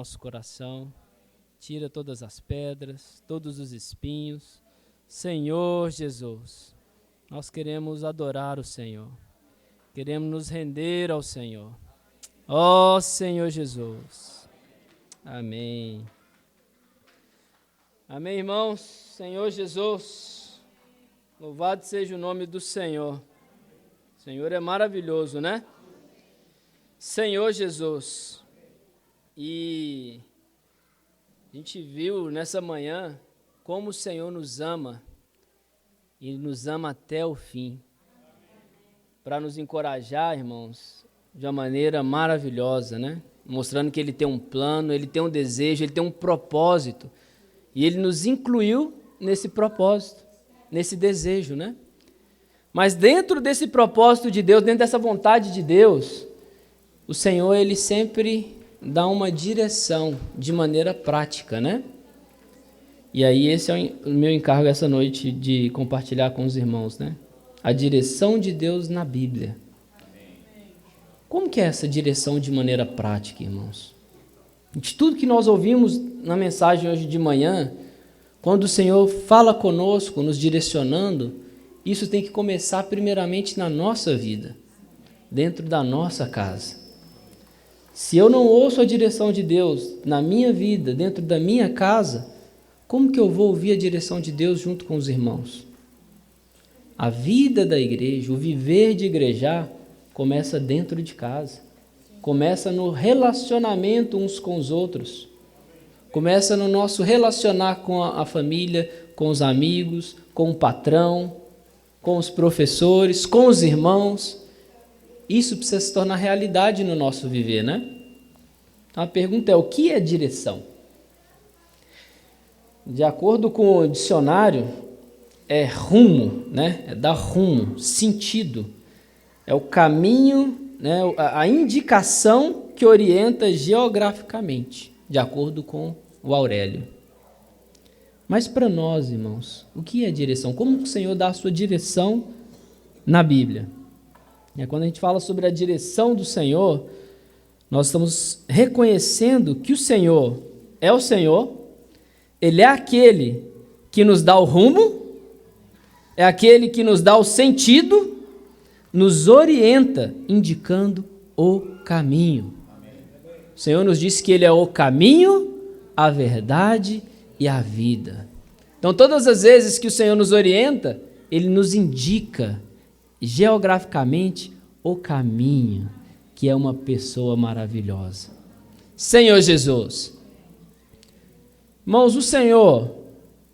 nosso coração, tira todas as pedras, todos os espinhos. Senhor Jesus, nós queremos adorar o Senhor, queremos nos render ao Senhor. Ó Senhor Jesus, amém. Amém, irmãos. Senhor Jesus, louvado seja o nome do Senhor. O Senhor é maravilhoso, né? Senhor Jesus. E a gente viu nessa manhã como o Senhor nos ama e nos ama até o fim, para nos encorajar, irmãos, de uma maneira maravilhosa, né? Mostrando que Ele tem um plano, Ele tem um desejo, Ele tem um propósito, e Ele nos incluiu nesse propósito, nesse desejo, né? Mas dentro desse propósito de Deus, dentro dessa vontade de Deus, o Senhor, Ele sempre dá uma direção de maneira prática, né? E aí esse é o meu encargo essa noite de compartilhar com os irmãos, né? A direção de Deus na Bíblia. Como que é essa direção de maneira prática, irmãos? De tudo que nós ouvimos na mensagem hoje de manhã, quando o Senhor fala conosco, nos direcionando, isso tem que começar primeiramente na nossa vida, dentro da nossa casa. Se eu não ouço a direção de Deus na minha vida, dentro da minha casa, como que eu vou ouvir a direção de Deus junto com os irmãos? A vida da igreja, o viver de igrejar, começa dentro de casa. Começa no relacionamento uns com os outros. Começa no nosso relacionar com a família, com os amigos, com o patrão, com os professores, com os irmãos. Isso precisa se tornar realidade no nosso viver, né? Então a pergunta é, o que é direção? De acordo com o dicionário, é rumo, né? É dar rumo, sentido. É o caminho, né? A indicação que orienta geograficamente, de acordo com o Aurélio. Mas para nós, irmãos, o que é direção? Como o Senhor dá a sua direção na Bíblia? Quando a gente fala sobre a direção do Senhor, nós estamos reconhecendo que o Senhor é o Senhor, Ele é aquele que nos dá o rumo, é aquele que nos dá o sentido, nos orienta, indicando o caminho. O Senhor nos disse que Ele é o caminho, a verdade e a vida. Então, todas as vezes que o Senhor nos orienta, Ele nos indica geograficamente o caminho, que é uma pessoa maravilhosa. Senhor Jesus. Irmãos, o Senhor,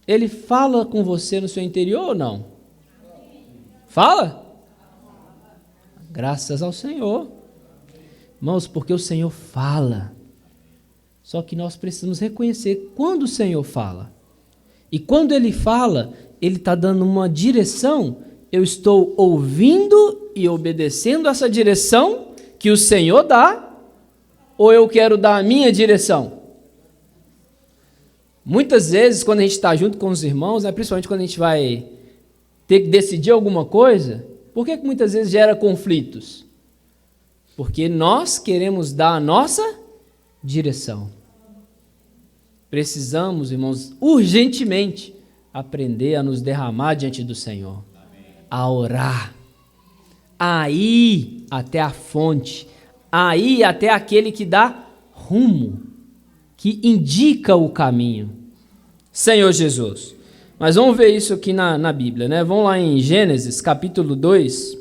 Ele fala com você no seu interior ou não? Fala? Graças ao Senhor. Irmãos, porque o Senhor fala. Só que nós precisamos reconhecer quando o Senhor fala. E quando Ele fala, Ele está dando uma direção. Eu estou ouvindo e obedecendo essa direção que o Senhor dá, ou eu quero dar a minha direção? Muitas vezes, quando a gente está junto com os irmãos, principalmente quando a gente vai ter que decidir alguma coisa, por que muitas vezes gera conflitos? Porque nós queremos dar a nossa direção. Precisamos, irmãos, urgentemente aprender a nos derramar diante do Senhor, a orar, a ir até a fonte, a ir até aquele que dá rumo, que indica o caminho. Senhor Jesus. Mas vamos ver isso aqui na Bíblia, né? Vamos lá em Gênesis, capítulo 2.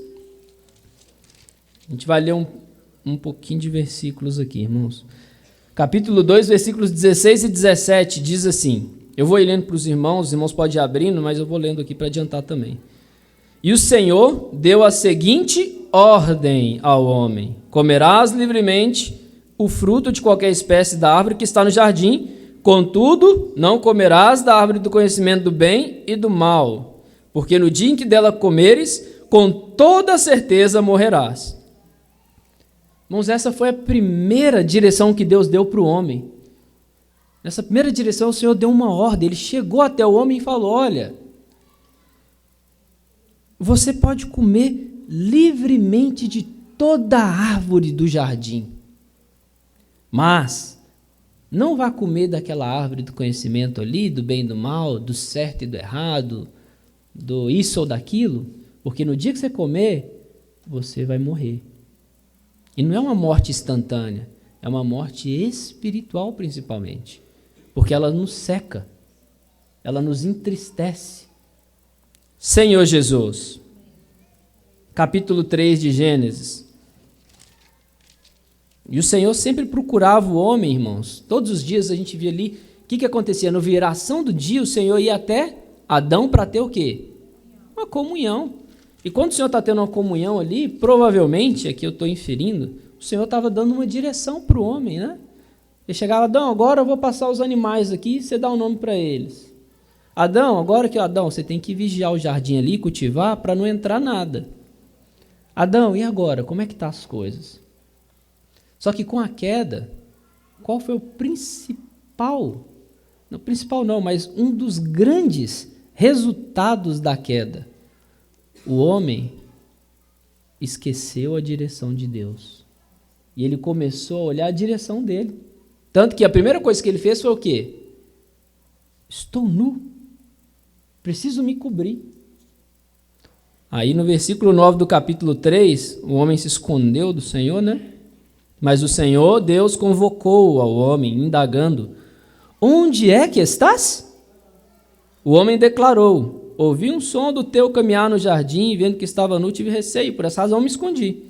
A gente vai ler um pouquinho de versículos aqui, irmãos. Capítulo 2, versículos 16 e 17, diz assim, eu vou ir lendo para os irmãos podem ir abrindo, mas eu vou lendo aqui para adiantar também. E o Senhor deu a seguinte ordem ao homem, comerás livremente o fruto de qualquer espécie da árvore que está no jardim, contudo, não comerás da árvore do conhecimento do bem e do mal, porque no dia em que dela comeres, com toda certeza morrerás. Irmãos, essa foi a primeira direção que Deus deu para o homem. Nessa primeira direção, o Senhor deu uma ordem. Ele chegou até o homem e falou, olha, você pode comer livremente de toda a árvore do jardim, mas Não vá comer daquela árvore do conhecimento ali, do bem e do mal, do certo e do errado, do isso ou daquilo, porque no dia que você comer, você vai morrer. E não é uma morte instantânea, é uma morte espiritual principalmente, porque ela nos seca, ela nos entristece. Senhor Jesus, capítulo 3 de Gênesis. E o Senhor sempre procurava o homem, irmãos. Todos os dias a gente via ali, o que acontecia? No viração do dia, o Senhor ia até Adão para ter o quê? Uma comunhão. E quando o Senhor está tendo uma comunhão ali, provavelmente, aqui eu estou inferindo, o Senhor estava dando uma direção para o homem, né? Ele chegava, Adão, agora eu vou passar os animais aqui, você dá um nome para eles. Adão, agora que Adão, você tem que vigiar o jardim ali, cultivar, para não entrar nada. Adão, e agora? Como é que estão as coisas? Só que com a queda, qual foi o principal? Não, principal não, mas um dos grandes resultados da queda. O homem esqueceu a direção de Deus. E ele começou a olhar a direção dele. Tanto que a primeira coisa que ele fez foi o quê? Estou nu. Preciso me cobrir. Aí no versículo 9 do capítulo 3, o homem se escondeu do Senhor, né? Mas o Senhor, Deus, convocou ao homem, indagando, onde é que estás? O homem declarou, ouvi um som do teu caminhar no jardim, e vendo que estava nu, tive receio, por essa razão me escondi.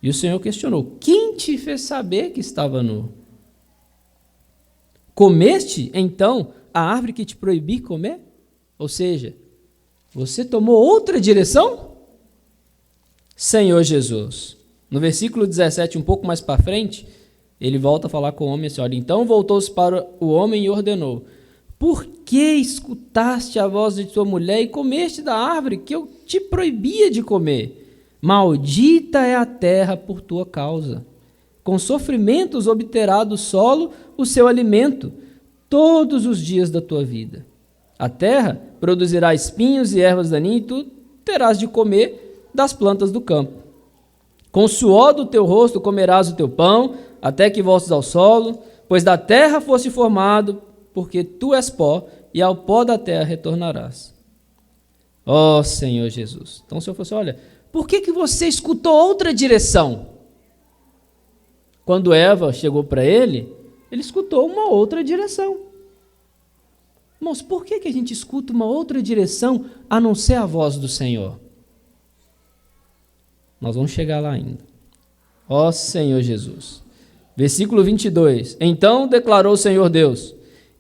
E o Senhor questionou, quem te fez saber que estava nu? Comeste, então, a árvore que te proibi comer? Ou seja, você tomou outra direção? Senhor Jesus. No versículo 17, um pouco mais para frente, ele volta a falar com o homem assim, olha, então voltou-se para o homem e ordenou, por que escutaste a voz de tua mulher e comeste da árvore que eu te proibia de comer? Maldita é a terra por tua causa. Com sofrimentos obterá do solo o seu alimento todos os dias da tua vida. A terra produzirá espinhos e ervas daninhas e tu terás de comer das plantas do campo. Com o suor do teu rosto comerás o teu pão, até que voltes ao solo, pois da terra foste formado, porque tu és pó, e ao pó da terra retornarás. Ó Senhor Jesus. Então o Senhor falou assim, olha, por que você escutou outra direção? Quando Eva chegou para ele escutou uma outra direção. Irmãos, por que a gente escuta uma outra direção a não ser a voz do Senhor? Nós vamos chegar lá ainda. Ó Senhor Jesus. Versículo 22. Então declarou o Senhor Deus,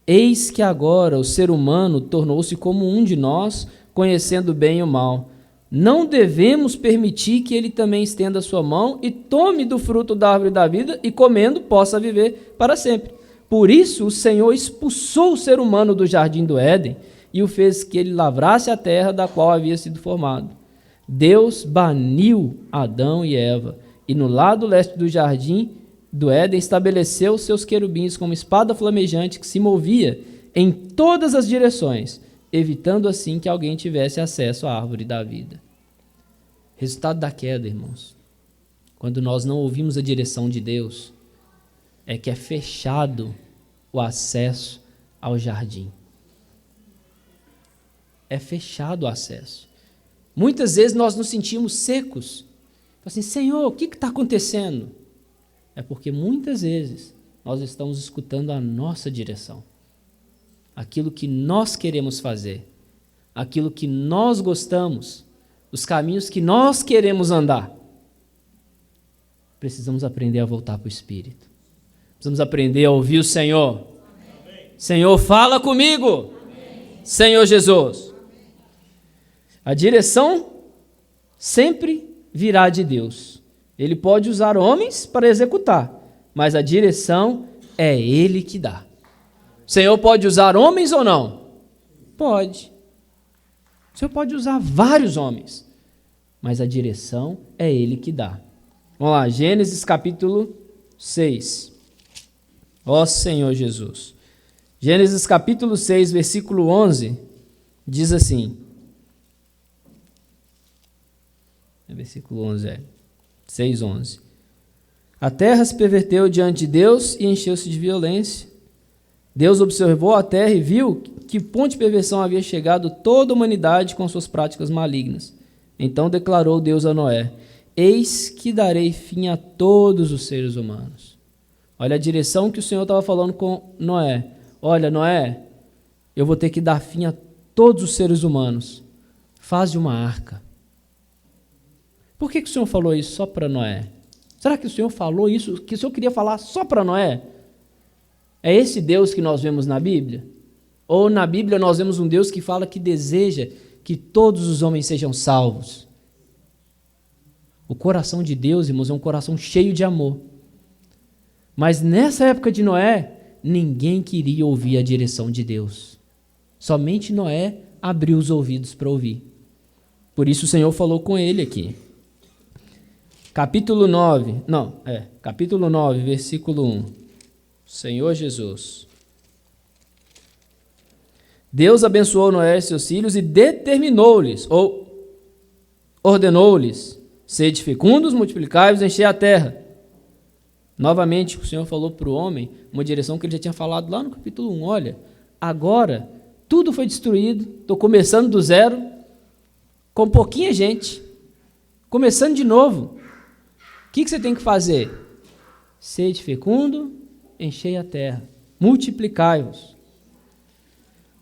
eis que agora o ser humano tornou-se como um de nós, conhecendo o bem e o mal. Não devemos permitir que ele também estenda a sua mão e tome do fruto da árvore da vida e, comendo, possa viver para sempre. Por isso o Senhor expulsou o ser humano do jardim do Éden e o fez que ele lavrasse a terra da qual havia sido formado. Deus baniu Adão e Eva, e no lado leste do jardim do Éden estabeleceu seus querubins como espada flamejante que se movia em todas as direções, evitando assim que alguém tivesse acesso à árvore da vida. Resultado da queda, irmãos, quando nós não ouvimos a direção de Deus, é que é fechado o acesso ao jardim. É fechado o acesso. Muitas vezes nós nos sentimos secos. Assim, Senhor, o que está acontecendo? É porque muitas vezes nós estamos escutando a nossa direção. Aquilo que nós queremos fazer. Aquilo que nós gostamos. Os caminhos que nós queremos andar. Precisamos aprender a voltar para o Espírito. Precisamos aprender a ouvir o Senhor. Amém. Senhor, fala comigo. Amém. Senhor Jesus. A direção sempre virá de Deus. Ele pode usar homens para executar, mas a direção é Ele que dá. O Senhor pode usar homens ou não? Pode. O Senhor pode usar vários homens, mas a direção é Ele que dá. Vamos lá, Gênesis capítulo 6. Ó Senhor Jesus. Gênesis capítulo 6, versículo 11, diz assim. Versículo 11 6:11. A terra se perverteu diante de Deus e encheu-se de violência. Deus observou a terra e viu que ponto de perversão havia chegado toda a humanidade com suas práticas malignas. Então declarou Deus a Noé: eis que darei fim a todos os seres humanos. Olha a direção que o Senhor estava falando com Noé. Olha, Noé, eu vou ter que dar fim a todos os seres humanos. Faz de uma arca. Por que o Senhor falou isso só para Noé? Será que o Senhor falou isso, que o Senhor queria falar só para Noé? É esse Deus que nós vemos na Bíblia? Ou na Bíblia nós vemos um Deus que fala que deseja que todos os homens sejam salvos? O coração de Deus, irmãos, é um coração cheio de amor. Mas nessa época de Noé, ninguém queria ouvir a direção de Deus. Somente Noé abriu os ouvidos para ouvir. Por isso o Senhor falou com ele aqui. Capítulo 9, versículo 1. Senhor Jesus. Deus abençoou Noé e seus filhos e determinou-lhes, ou ordenou-lhes: sede fecundos, multiplicai-vos, enchei a terra. Novamente, o Senhor falou para o homem uma direção que ele já tinha falado lá no capítulo 1. Olha, agora tudo foi destruído, estou começando do zero, com pouquinha gente, começando de novo. O que você tem que fazer? Sede fecundo, enchei a terra, multiplicai-vos.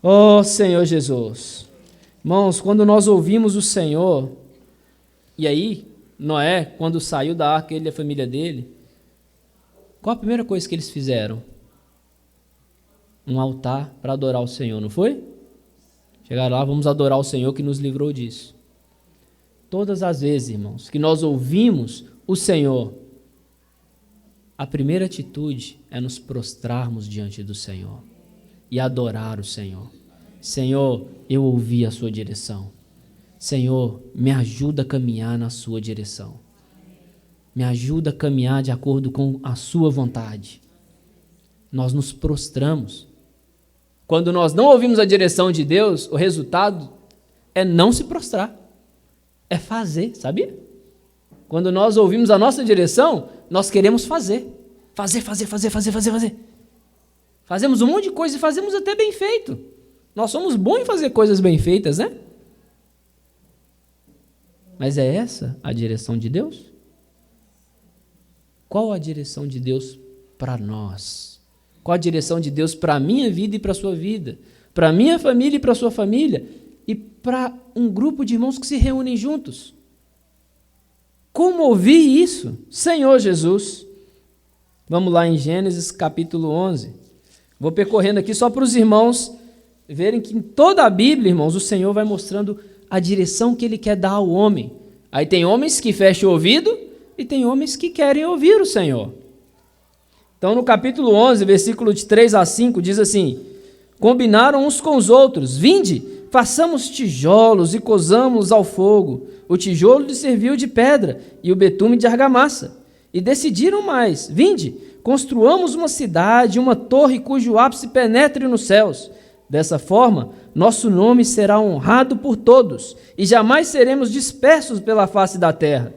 Ó Senhor Jesus. Irmãos, quando nós ouvimos o Senhor, e aí, Noé, quando saiu da arca, ele e a família dele, qual a primeira coisa que eles fizeram? Um altar para adorar o Senhor, não foi? Chegaram lá, vamos adorar o Senhor que nos livrou disso. Todas as vezes, irmãos, que nós ouvimos o Senhor, a primeira atitude é nos prostrarmos diante do Senhor e adorar o Senhor. Senhor, eu ouvi a sua direção. Senhor, me ajuda a caminhar na sua direção. Me ajuda a caminhar de acordo com a sua vontade. Nós nos prostramos. Quando nós não ouvimos a direção de Deus, o resultado é não se prostrar. É fazer, sabia? Quando nós ouvimos a nossa direção, nós queremos fazer. Fazer. Fazemos um monte de coisa e fazemos até bem feito. Nós somos bons em fazer coisas bem feitas, né? Mas é essa a direção de Deus? Qual a direção de Deus para nós? Qual a direção de Deus para a minha vida e para a sua vida? Para a minha família e para a sua família? E para um grupo de irmãos que se reúnem juntos? Como ouvir isso? Senhor Jesus. Vamos lá em Gênesis capítulo 11. Vou percorrendo aqui só para os irmãos verem que em toda a Bíblia, irmãos, o Senhor vai mostrando a direção que Ele quer dar ao homem. Aí tem homens que fecham o ouvido e tem homens que querem ouvir o Senhor. Então, no capítulo 11, versículo de 3 a 5, diz assim: combinaram uns com os outros: vinde, façamos tijolos e cozamos ao fogo. O tijolo lhe serviu de pedra e o betume de argamassa. E decidiram mais: vinde, construamos uma cidade, uma torre cujo ápice penetre nos céus. Dessa forma, nosso nome será honrado por todos e jamais seremos dispersos pela face da terra.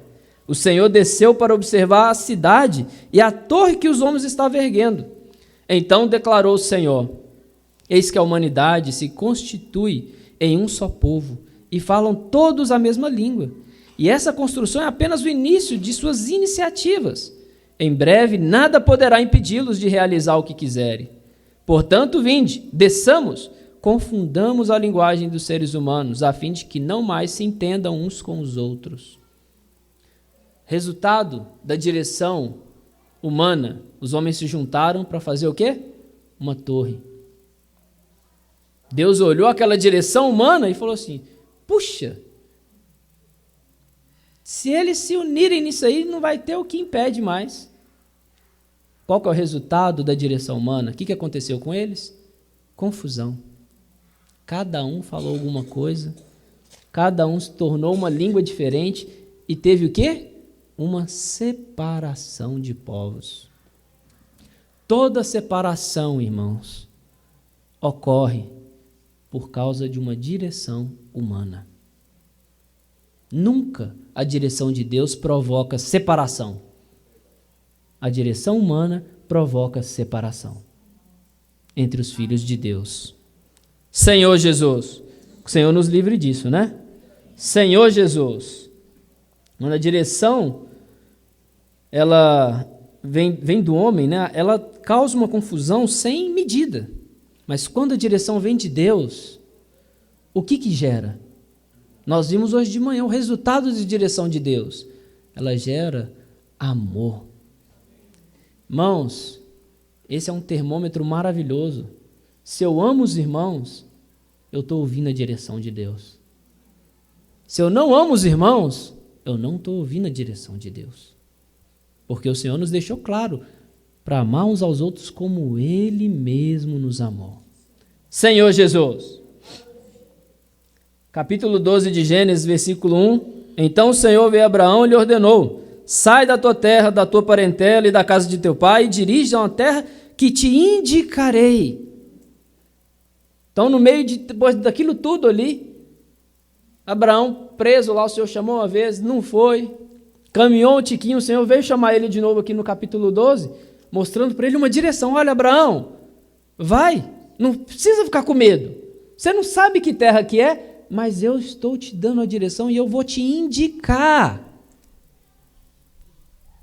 O Senhor desceu para observar a cidade e a torre que os homens estavam erguendo. Então declarou o Senhor: eis que a humanidade se constitui em um só povo e falam todos a mesma língua. E essa construção é apenas o início de suas iniciativas. Em breve, nada poderá impedi-los de realizar o que quiserem. Portanto, vinde, desçamos, confundamos a linguagem dos seres humanos, a fim de que não mais se entendam uns com os outros. Resultado da direção humana, os homens se juntaram para fazer o quê? Uma torre. Deus olhou aquela direção humana e falou assim: puxa, se eles se unirem nisso aí, não vai ter o que impede mais. Qual que é o resultado da direção humana? O que aconteceu com eles? Confusão. Cada um falou alguma coisa, cada um se tornou uma língua diferente e teve o quê? Uma separação de povos. Toda separação, irmãos, ocorre por causa de uma direção humana. Nunca a direção de Deus provoca separação. a direção humana provoca separação entre os filhos de Deus. Senhor Jesus, o Senhor nos livre disso, né? Senhor Jesus, quando a direção ela vem do homem, né? Ela causa uma confusão sem medida. Mas quando a direção vem de Deus, o que gera? Nós vimos hoje de manhã o resultado de direção de Deus. Ela gera amor. Irmãos, esse é um termômetro maravilhoso. Se eu amo os irmãos, eu estou ouvindo a direção de Deus. Se eu não amo os irmãos, eu não estou ouvindo a direção de Deus. Porque o Senhor nos deixou claro para amar uns aos outros como Ele mesmo nos amou. Senhor Jesus. Capítulo 12 de Gênesis, versículo 1. Então o Senhor veio a Abraão e lhe ordenou: sai da tua terra, da tua parentela e da casa de teu pai, e dirige a uma terra que te indicarei. Então, no meio depois daquilo tudo ali, Abraão preso lá, o Senhor chamou uma vez, não foi. Caminhou um tiquinho, o Senhor veio chamar ele de novo aqui no capítulo 12, mostrando para ele uma direção. Olha, Abraão, vai, não precisa ficar com medo. Você não sabe que terra que é, mas eu estou te dando a direção e eu vou te indicar.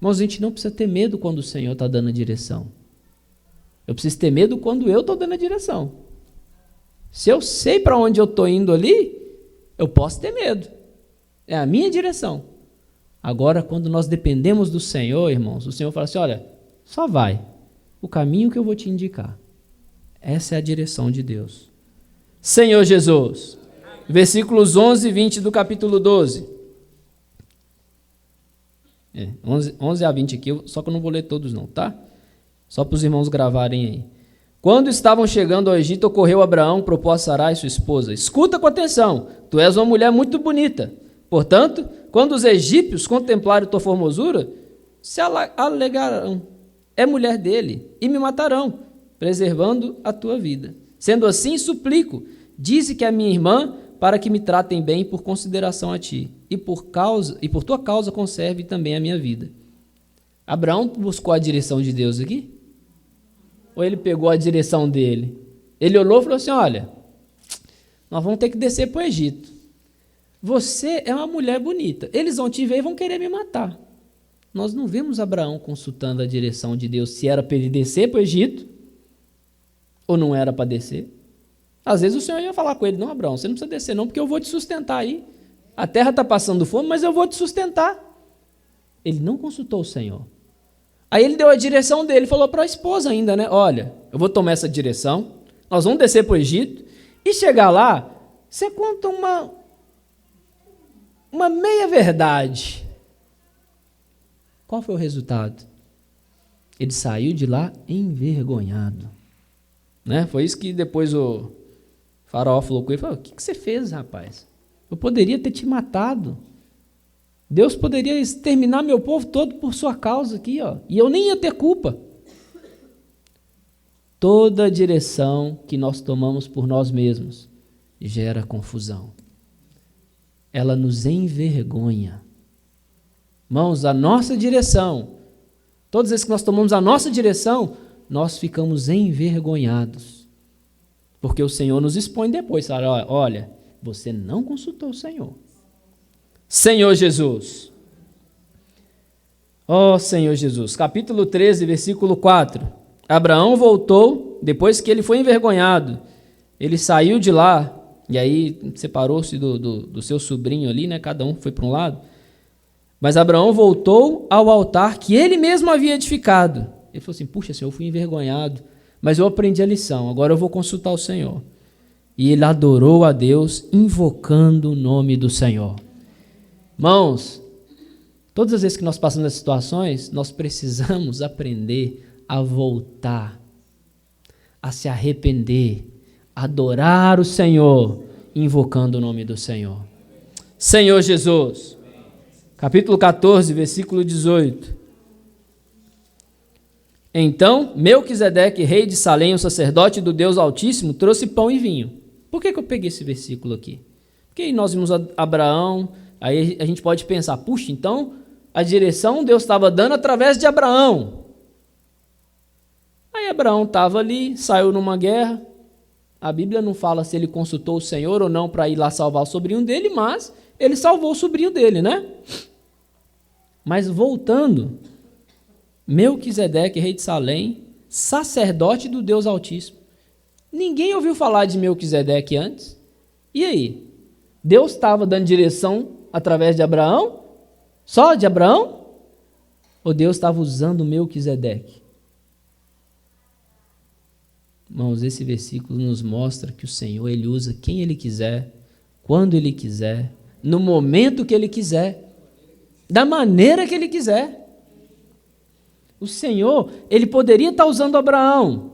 Mas a gente não precisa ter medo quando o Senhor está dando a direção. Eu preciso ter medo quando eu estou dando a direção. Se eu sei para onde eu estou indo ali, eu posso ter medo. É a minha direção. Agora, quando nós dependemos do Senhor, irmãos, o Senhor fala assim, olha, só vai. O caminho que eu vou te indicar. Essa é a direção de Deus. Senhor Jesus. Versículos 11 e 20 do capítulo 12. 11 a 20 aqui, só que eu não vou ler todos não, tá? Só para os irmãos gravarem aí. Quando estavam chegando ao Egito, ocorreu Abraão, propôs a Sarai, sua esposa: escuta com atenção, tu és uma mulher muito bonita. Portanto, quando os egípcios contemplarem tua formosura, se alegarão, é mulher dele, e me matarão, preservando a tua vida. Sendo assim, suplico, dize que é minha irmã, para que me tratem bem por consideração a ti, e por tua causa conserve também a minha vida. Abraão buscou a direção de Deus aqui? Ou ele pegou a direção dele? Ele olhou e falou assim, olha, nós vamos ter que descer para o Egito. Você é uma mulher bonita. Eles vão te ver e vão querer me matar. Nós não vemos Abraão consultando a direção de Deus, se era para ele descer para o Egito, ou não era para descer. Às vezes o Senhor ia falar com ele, não, Abraão, você não precisa descer não, porque eu vou te sustentar aí. A terra está passando fome, mas eu vou te sustentar. Ele não consultou o Senhor. Aí ele deu a direção dele, falou para a esposa ainda, né? Olha, eu vou tomar essa direção, nós vamos descer para o Egito, e chegar lá, você conta uma meia-verdade. Qual foi o resultado? Ele saiu de lá envergonhado. Né? Foi isso que depois o faraó falou com ele, falou, o que você fez, rapaz? Eu poderia ter te matado. Deus poderia exterminar meu povo todo por sua causa aqui, ó, e eu nem ia ter culpa. Toda direção que nós tomamos por nós mesmos gera confusão. Ela nos envergonha. Irmãos, a nossa direção, todas as vezes que nós tomamos a nossa direção, nós ficamos envergonhados. Porque o Senhor nos expõe depois, sabe? Olha, você não consultou o Senhor. Senhor Jesus. Ó Senhor Jesus. Capítulo 13, versículo 4. Abraão voltou, depois que ele foi envergonhado, ele saiu de lá, e aí separou-se do seu sobrinho ali, né? Cada um foi para um lado. Mas Abraão voltou ao altar que ele mesmo havia edificado. Ele falou assim, puxa, Senhor, eu fui envergonhado, mas eu aprendi a lição, agora eu vou consultar o Senhor. E ele adorou a Deus, invocando o nome do Senhor. Irmãos, todas as vezes que nós passamos essas situações, nós precisamos aprender a voltar, a se arrepender, adorar o Senhor, invocando o nome do Senhor. Senhor Jesus. Capítulo 14, versículo 18. Então, Melquisedeque, rei de Salém, o sacerdote do Deus Altíssimo, trouxe pão e vinho. Por que eu peguei esse versículo aqui? Porque nós vimos Abraão, aí a gente pode pensar, puxa, então a direção Deus estava dando através de Abraão. Aí Abraão estava ali, saiu numa guerra. A Bíblia não fala se ele consultou o Senhor ou não para ir lá salvar o sobrinho dele, mas ele salvou o sobrinho dele, né? Mas voltando, Melquisedeque, rei de Salém, sacerdote do Deus Altíssimo. Ninguém ouviu falar de Melquisedeque antes. E aí? Deus estava dando direção através de Abraão? Só de Abraão? Ou Deus estava usando Melquisedeque? Irmãos, esse versículo nos mostra que o Senhor, Ele usa quem Ele quiser, quando Ele quiser, no momento que Ele quiser, da maneira que Ele quiser. O Senhor, Ele poderia estar usando Abraão,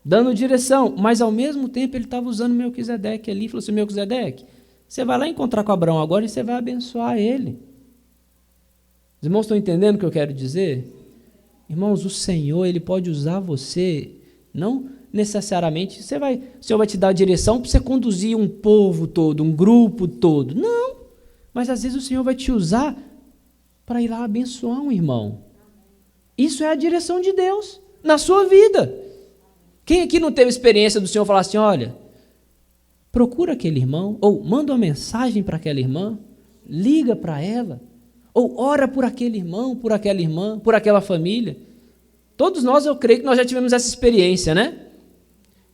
dando direção, mas ao mesmo tempo Ele estava usando Melquisedeque ali, falou assim, Melquisedeque, você vai lá encontrar com Abraão agora e você vai abençoar ele. Os irmãos estão entendendo o que eu quero dizer? Irmãos, o Senhor, Ele pode usar você, não necessariamente, o Senhor vai te dar a direção para você conduzir um povo todo, um grupo todo. Não, mas às vezes o Senhor vai te usar para ir lá abençoar um irmão. Isso é a direção de Deus na sua vida. Quem aqui não teve experiência do Senhor falar assim, olha, procura aquele irmão, ou manda uma mensagem para aquela irmã, liga para ela, ou ora por aquele irmão, por aquela irmã, por aquela família. Todos nós, eu creio que nós já tivemos essa experiência, né?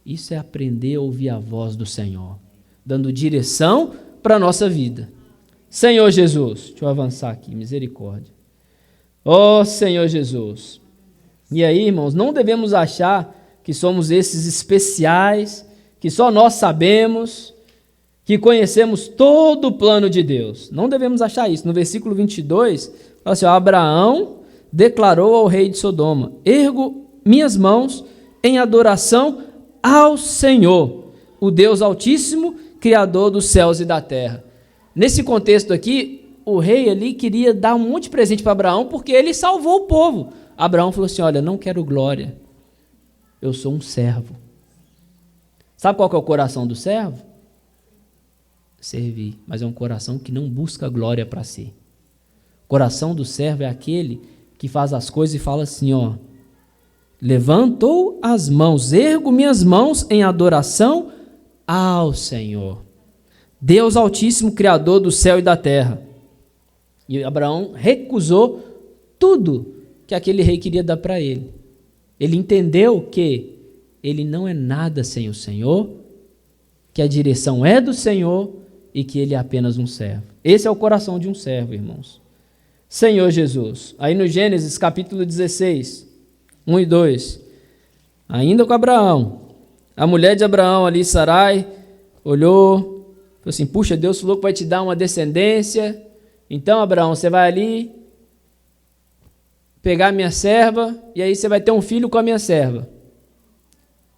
Isso é aprender a ouvir a voz do Senhor, dando direção para a nossa vida. Senhor Jesus, deixa eu avançar aqui, misericórdia. Ó Senhor Jesus. E aí, irmãos, não devemos achar que somos esses especiais, que só nós sabemos, que conhecemos todo o plano de Deus. Não devemos achar isso. No versículo 22, fala assim, Abraão declarou ao rei de Sodoma, ergo minhas mãos em adoração ao Senhor, o Deus Altíssimo, Criador dos céus e da terra. Nesse contexto aqui, o rei ali queria dar um monte de presente para Abraão, porque ele salvou o povo. Abraão falou assim, olha, não quero glória, eu sou um servo. Sabe qual que é o coração do servo? Servir, mas é um coração que não busca glória para si. O coração do servo é aquele que faz as coisas e fala assim, ó, levantou as mãos, ergo minhas mãos em adoração ao Senhor, Deus Altíssimo, Criador do céu e da terra. E Abraão recusou tudo que aquele rei queria dar para ele. Ele entendeu que ele não é nada sem o Senhor, que a direção é do Senhor e que ele é apenas um servo. Esse é o coração de um servo, irmãos. Senhor Jesus. Aí no Gênesis capítulo 16, 1 e 2, ainda com Abraão, a mulher de Abraão ali, Sarai, olhou, falou assim, puxa, Deus falou que vai te dar uma descendência, então Abraão, você vai ali pegar minha serva, e aí você vai ter um filho com a minha serva.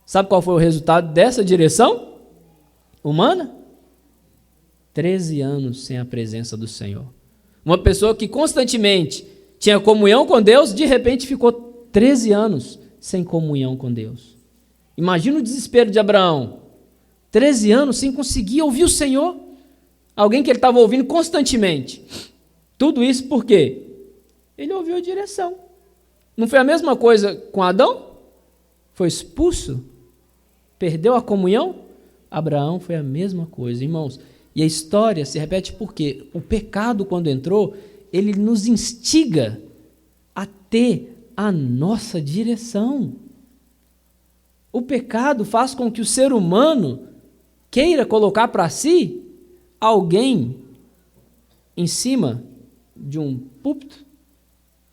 Sabe qual foi o resultado dessa direção humana? 13 anos sem a presença do Senhor. Uma pessoa que constantemente tinha comunhão com Deus, de repente ficou 13 anos sem comunhão com Deus. Imagina o desespero de Abraão. 13 anos sem conseguir ouvir o Senhor. Alguém que ele estava ouvindo constantemente. Tudo isso por quê? Ele ouviu a direção. Não foi a mesma coisa com Adão? Foi expulso? Perdeu a comunhão? Abraão foi a mesma coisa, irmãos. E a história se repete porque o pecado, quando entrou, ele nos instiga a ter a nossa direção. O pecado faz com que o ser humano queira colocar para si alguém em cima de um púlpito,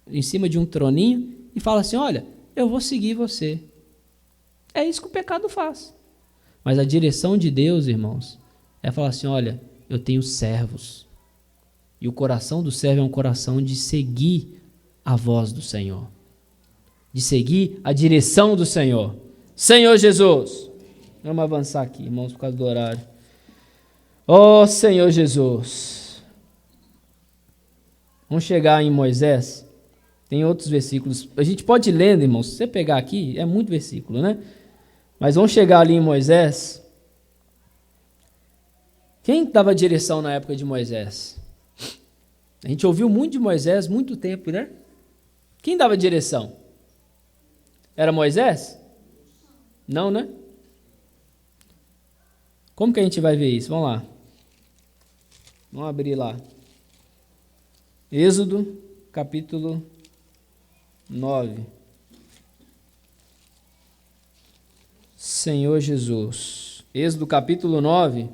em cima de um troninho, e fala assim, olha, eu vou seguir você. É isso que o pecado faz. Mas a direção de Deus, irmãos, é falar assim, olha, eu tenho servos. E o coração do servo é um coração de seguir a voz do Senhor. De seguir a direção do Senhor. Senhor Jesus. Vamos avançar aqui, irmãos, por causa do horário. Ó Senhor Jesus. Vamos chegar em Moisés. Tem outros versículos. A gente pode ir lendo, irmãos. Se você pegar aqui, é muito versículo, né? Mas vamos chegar ali em Moisés. Quem dava direção na época de Moisés? A gente ouviu muito de Moisés, muito tempo, né? Quem dava direção? Era Moisés? Não, né? Como que a gente vai ver isso? Vamos lá. Vamos abrir lá. Êxodo, capítulo 9. Senhor Jesus. Êxodo, capítulo 9,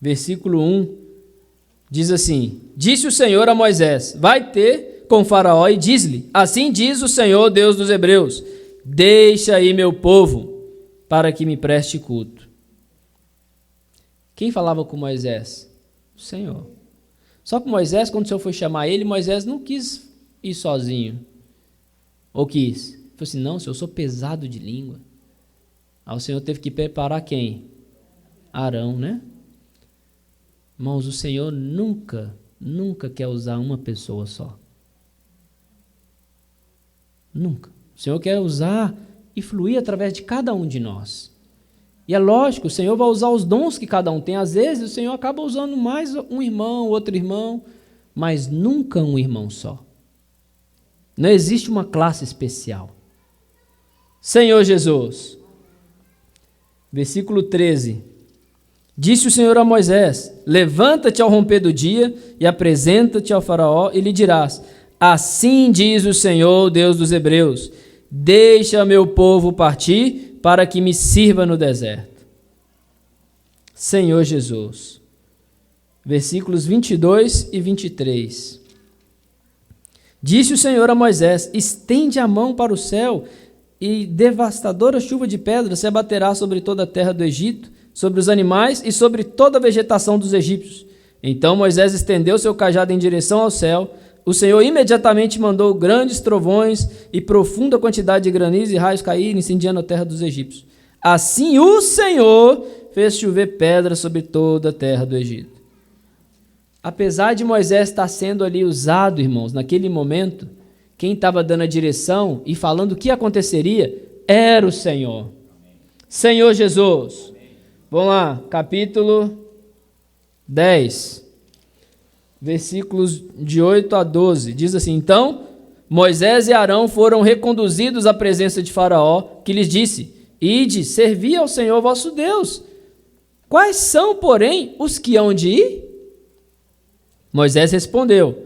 versículo 1, diz assim: Disse o Senhor a Moisés: Vai ter com Faraó e diz-lhe: Assim diz o Senhor, Deus dos Hebreus: Deixa aí meu povo, para que me preste culto. Quem falava com Moisés? O Senhor. Só que Moisés, quando o Senhor foi chamar ele, Moisés não quis ir sozinho. Ou quis? Ele falou assim: Não, Senhor, eu sou pesado de língua. Aí o Senhor teve que preparar quem? Arão, né? Irmãos, o Senhor nunca quer usar uma pessoa só. Nunca. O Senhor quer usar e fluir através de cada um de nós. E é lógico, o Senhor vai usar os dons que cada um tem. Às vezes o Senhor acaba usando mais um irmão, outro irmão, mas nunca um irmão só. Não existe uma classe especial. Senhor Jesus. Versículo 13. Disse o Senhor a Moisés: Levanta-te ao romper do dia e apresenta-te ao Faraó e lhe dirás: Assim diz o Senhor, Deus dos Hebreus: Deixa meu povo partir para que me sirva no deserto. Senhor Jesus. Versículos 22 e 23. Disse o Senhor a Moisés: Estende a mão para o céu e devastadora chuva de pedra se abaterá sobre toda a terra do Egito, sobre os animais e sobre toda a vegetação dos egípcios. Então Moisés estendeu seu cajado em direção ao céu. O Senhor imediatamente mandou grandes trovões e profunda quantidade de granizo e raios caírem, incendiando a terra dos egípcios. Assim o Senhor fez chover pedra sobre toda a terra do Egito. Apesar de Moisés estar sendo ali usado, irmãos, naquele momento, quem estava dando a direção e falando o que aconteceria era o Senhor. Senhor Jesus. Vamos lá, capítulo 10, versículos de 8 a 12. Diz assim: Então Moisés e Arão foram reconduzidos à presença de Faraó, que lhes disse: Ide, servi ao Senhor vosso Deus. Quais são, porém, os que hão de ir? Moisés respondeu: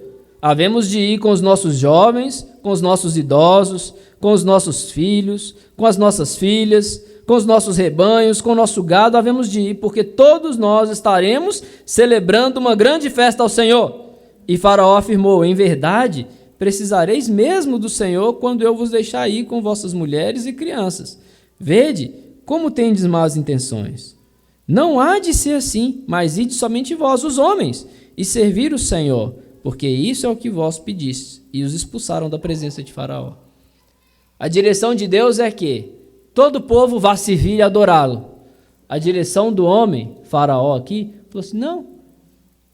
Havemos de ir com os nossos jovens, com os nossos idosos, com os nossos filhos, com as nossas filhas, com os nossos rebanhos, com o nosso gado, havemos de ir, porque todos nós estaremos celebrando uma grande festa ao Senhor. E Faraó afirmou: Em verdade, precisareis mesmo do Senhor quando eu vos deixar ir com vossas mulheres e crianças. Vede como tendes más intenções. Não há de ser assim, mas ide somente vós, os homens, e servir o Senhor, porque isso é o que vós pedistes. E os expulsaram da presença de Faraó. A direção de Deus é que todo o povo vá servir e adorá-lo. A direção do homem, Faraó aqui, falou assim: não,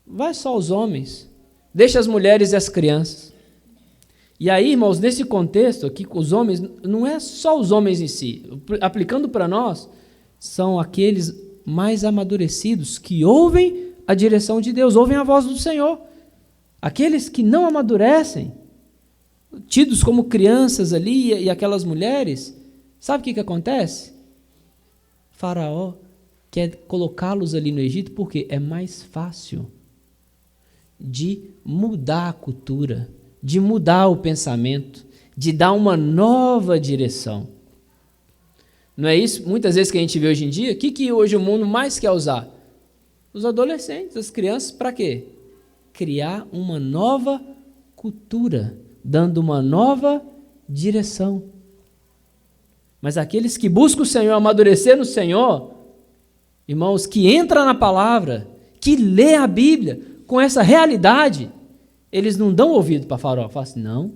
vai só os homens, deixa as mulheres e as crianças. E aí, irmãos, nesse contexto aqui, com os homens, não é só os homens em si, aplicando para nós, são aqueles mais amadurecidos que ouvem a direção de Deus, ouvem a voz do Senhor. Aqueles que não amadurecem, tidos como crianças ali, e aquelas mulheres, sabe o que acontece? Faraó quer colocá-los ali no Egito porque é mais fácil de mudar a cultura, de mudar o pensamento, de dar uma nova direção. Não é isso muitas vezes que a gente vê hoje em dia? O que hoje o mundo mais quer usar? Os adolescentes, as crianças, para quê? Criar uma nova cultura, dando uma nova direção. Mas aqueles que buscam o Senhor, amadurecer no Senhor, irmãos, que entra na palavra, que lê a Bíblia com essa realidade, eles não dão ouvido para Faraó. Falam assim: não,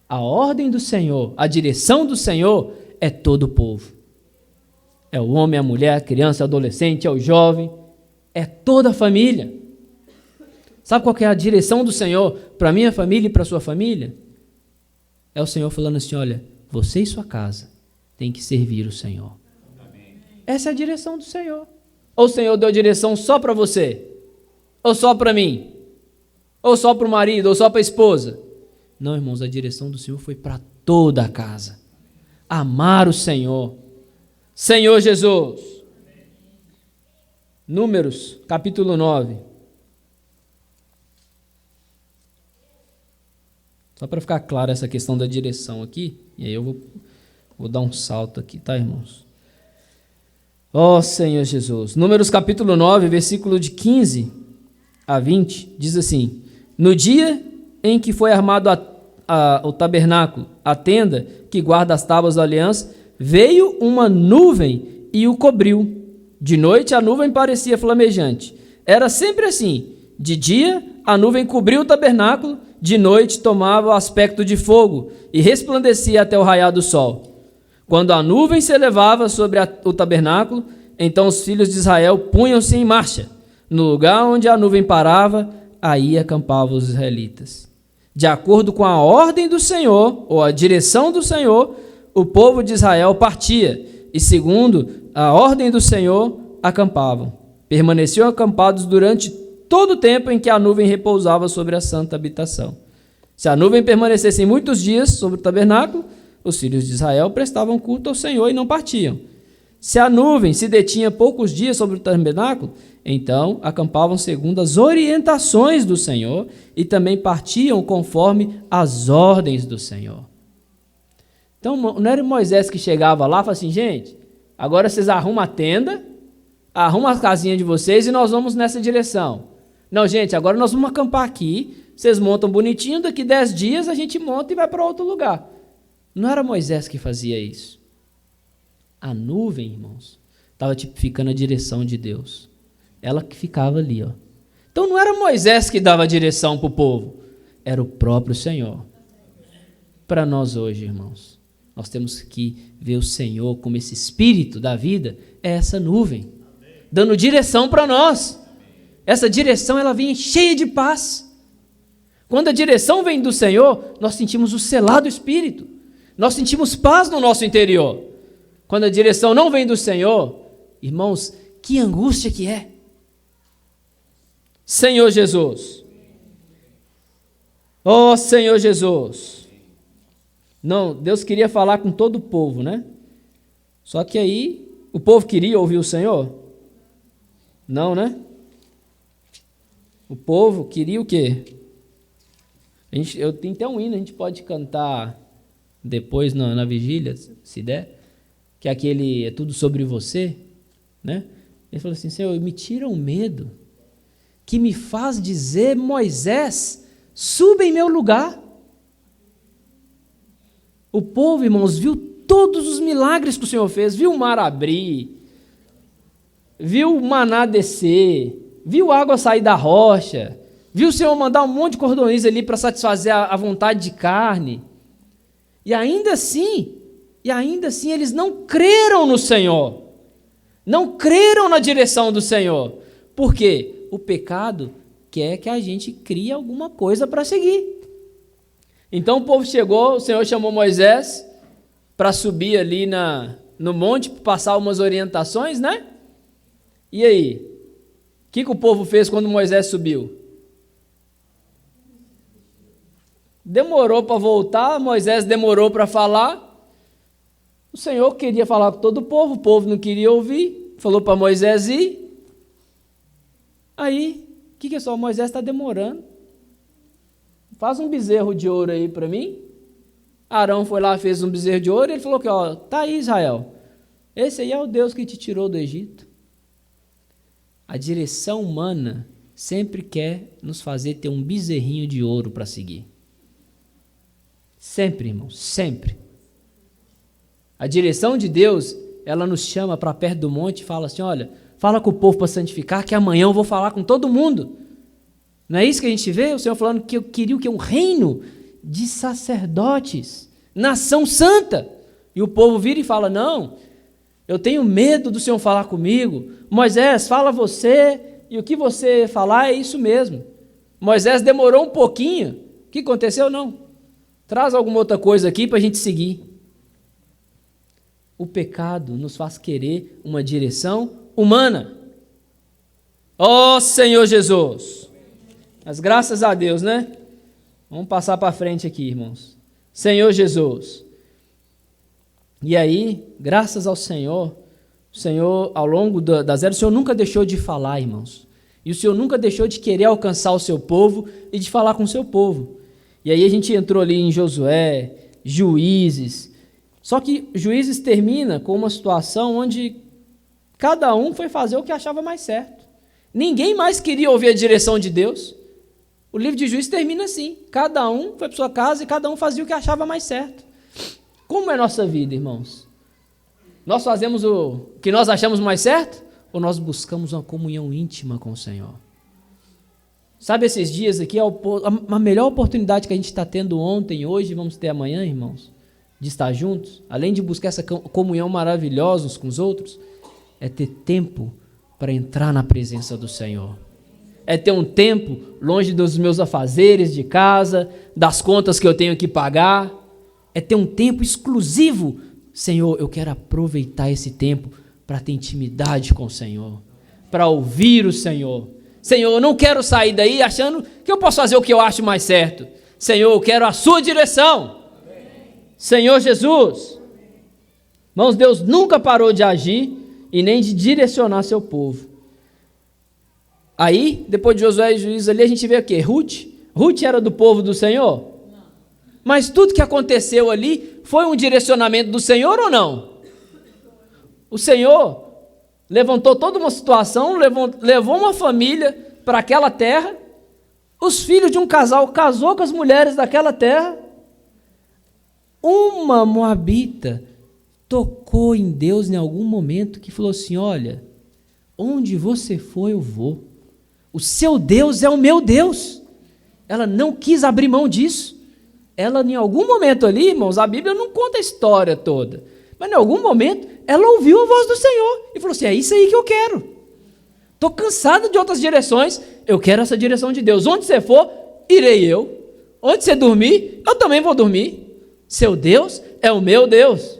a ordem do Senhor, a direção do Senhor é todo o povo. É o homem, a mulher, a criança, o adolescente, é o jovem, é toda a família. Sabe qual que é a direção do Senhor para a minha família e para a sua família? É o Senhor falando assim: olha, você e sua casa tem que servir o Senhor. Amém. Essa é a direção do Senhor. Ou o Senhor deu direção só para você? Ou só para mim? Ou só para o marido? Ou só para a esposa? Não, irmãos, a direção do Senhor foi para toda a casa. Amar o Senhor. Senhor Jesus. Números, capítulo 9. Só para ficar claro essa questão da direção aqui, e aí eu vou dar um salto aqui, tá, irmãos? Ó Senhor Jesus. Números capítulo 9, versículo de 15 a 20, diz assim: no dia em que foi armado o tabernáculo, a tenda que guarda as tábuas da aliança, veio uma nuvem e o cobriu. De noite a nuvem parecia flamejante. Era sempre assim. De dia a nuvem cobriu o tabernáculo, de noite tomava o aspecto de fogo e resplandecia até o raiar do sol. Quando a nuvem se elevava sobre o tabernáculo, então os filhos de Israel punham-se em marcha. No lugar onde a nuvem parava, aí acampavam os israelitas. De acordo com a ordem do Senhor, ou a direção do Senhor, o povo de Israel partia, e segundo a ordem do Senhor, acampavam. Permaneciam acampados durante todo o tempo em que a nuvem repousava sobre a santa habitação. Se a nuvem permanecesse muitos dias sobre o tabernáculo, os filhos de Israel prestavam culto ao Senhor e não partiam. Se a nuvem se detinha poucos dias sobre o tabernáculo, então acampavam segundo as orientações do Senhor e também partiam conforme as ordens do Senhor. Então não era Moisés que chegava lá e falava assim: gente, agora vocês arrumam a tenda, arrumam a casinha de vocês e nós vamos nessa direção. Não, gente, agora nós vamos acampar aqui, vocês montam bonitinho, daqui 10 dias a gente monta e vai para outro lugar. Não era Moisés que fazia isso. A nuvem, irmãos, estava tipificando a direção de Deus. Ela que ficava ali, ó. Então não era Moisés que dava a direção para o povo, era o próprio Senhor. Para nós hoje, irmãos, nós temos que ver o Senhor como esse espírito da vida, é essa nuvem, dando direção para nós. Essa direção, ela vem cheia de paz. Quando a direção vem do Senhor, nós sentimos o selar do Espírito. Nós sentimos paz no nosso interior. Quando a direção não vem do Senhor, irmãos, que angústia que é. Senhor Jesus. Ó Senhor Jesus. Não, Deus queria falar com todo o povo, né? Só que aí, o povo queria ouvir o Senhor? Não, né? O povo queria o quê? Eu tenho até um hino, a gente pode cantar depois na vigília, se der, que aquele é tudo sobre você, né? Ele falou assim: Senhor, me tira o medo que me faz dizer: Moisés, suba em meu lugar. O povo, irmãos, viu todos os milagres que o Senhor fez, viu o mar abrir, viu o maná descer, viu água sair da rocha, viu o Senhor mandar um monte de cordões ali para satisfazer a vontade de carne. E ainda assim, eles não creram no Senhor. Não creram na direção do Senhor. Por quê? O pecado quer que a gente crie alguma coisa para seguir. Então o povo chegou, o Senhor chamou Moisés para subir ali no monte, para passar umas orientações, né? E aí? O que o povo fez quando Moisés subiu? Demorou para voltar, Moisés demorou para falar. O Senhor queria falar com todo o povo não queria ouvir, falou para Moisés ir. Aí, o que é só? Moisés está demorando. Faz um bezerro de ouro aí para mim. Arão foi lá, fez um bezerro de ouro, e ele falou que, ó, tá aí Israel, esse aí é o Deus que te tirou do Egito. A direção humana sempre quer nos fazer ter um bezerrinho de ouro para seguir. Sempre, irmãos, sempre. A direção de Deus, ela nos chama para perto do monte e fala assim: olha, fala com o povo para santificar, que amanhã eu vou falar com todo mundo. Não é isso que a gente vê? O Senhor falando que eu queria o quê? Um reino de sacerdotes, nação santa. E o povo vira e fala: não, eu tenho medo do Senhor falar comigo. Moisés, fala você, e o que você falar é isso mesmo. Moisés demorou um pouquinho. O que aconteceu? Não. Traz alguma outra coisa aqui para a gente seguir. O pecado nos faz querer uma direção humana. Ó Senhor Jesus. Mas graças a Deus, né? Vamos passar para frente aqui, irmãos. Senhor Jesus. E aí, graças ao Senhor, o Senhor, ao longo das eras, o Senhor nunca deixou de falar, irmãos. E o Senhor nunca deixou de querer alcançar o seu povo e de falar com o seu povo. E aí a gente entrou ali em Josué, Juízes. Só que Juízes termina com uma situação onde cada um foi fazer o que achava mais certo. Ninguém mais queria ouvir a direção de Deus. O livro de Juízes termina assim. Cada um foi para sua casa e cada um fazia o que achava mais certo. Como é a nossa vida, irmãos? Nós fazemos o que nós achamos mais certo? Ou nós buscamos uma comunhão íntima com o Senhor? Sabe, esses dias aqui, a melhor oportunidade que a gente está tendo ontem, hoje, vamos ter amanhã, irmãos, de estar juntos, além de buscar essa comunhão maravilhosa uns com os outros, é ter tempo para entrar na presença do Senhor. É ter um tempo longe dos meus afazeres de casa, das contas que eu tenho que pagar. É ter um tempo exclusivo. Senhor, eu quero aproveitar esse tempo para ter intimidade com o Senhor, para ouvir o Senhor. Senhor, eu não quero sair daí achando que eu posso fazer o que eu acho mais certo. Senhor, eu quero a sua direção. Amém. Senhor Jesus. Irmãos, Deus nunca parou de agir e nem de direcionar seu povo. Aí, depois de Josué e Juízes ali, a gente vê o quê? Ruth. Ruth era do povo do Senhor? Não. Mas tudo que aconteceu ali foi um direcionamento do Senhor ou não? O Senhor levantou toda uma situação, levou uma família para aquela terra, os filhos de um casal casou com as mulheres daquela terra. Uma moabita tocou em Deus em algum momento que falou assim: olha, onde você for eu vou. O seu Deus é o meu Deus. Ela não quis abrir mão disso. Ela, em algum momento ali, irmãos, a Bíblia não conta a história toda, mas em algum momento ela ouviu a voz do Senhor e falou assim: é isso aí que eu quero. Estou cansado de outras direções, eu quero essa direção de Deus. Onde você for, irei eu. Onde você dormir, eu também vou dormir. Seu Deus é o meu Deus.